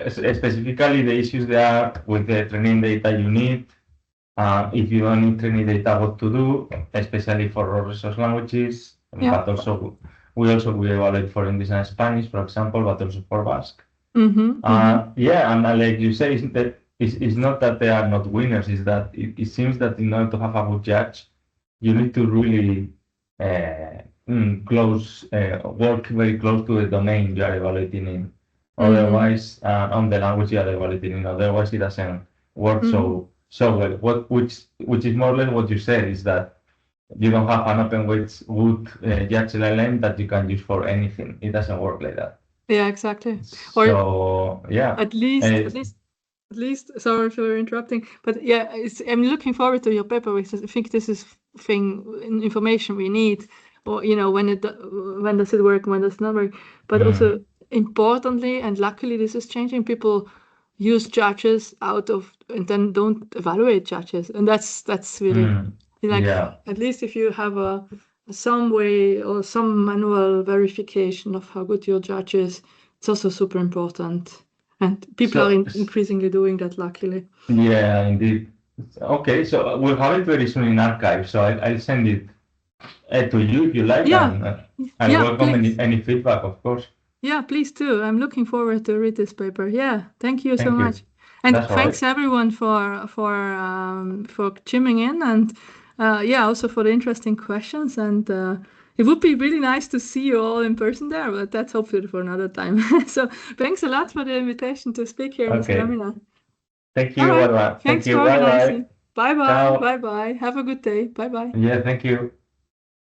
specifically the issues there with the training data you need. If you don't need training data, what to do, especially for low resource languages, but also we evaluate for English and Spanish, for example, but also for Basque. And like you say, it's not that they are not winners, it's that it seems that in order to have a good judge, you need to really work very close to the domain you are evaluating in. Otherwise, on the language you are evaluating in, otherwise it doesn't work so well. Which is more or less what you said, is that you don't have an open weight good judge LLM that you can use for anything. It doesn't work like that. Yeah, exactly. At least, sorry for interrupting, but I'm looking forward to your paper, because I think this is information we need, or when does it work, when does it not work, but also importantly, and luckily this is changing, people use judges and then don't evaluate judges, and that's really at least if you have some way or some manual verification of how good your judge is, it's also super important, and people are increasingly doing that, luckily. Yeah, indeed. Okay, so we'll have it very soon in archive, so I'll send it to you if you like, and I welcome any feedback, of course. Yeah, please do. I'm looking forward to read this paper. Yeah, thank you so much. And thanks everyone for chiming in, and also for the interesting questions. And it would be really nice to see you all in person there, but that's hopefully for another time. So thanks a lot for the invitation to speak here in this seminar. Thank you. Thanks for organizing. Bye-bye. Bye-bye. Have a good day. Bye-bye. Yeah, thank you.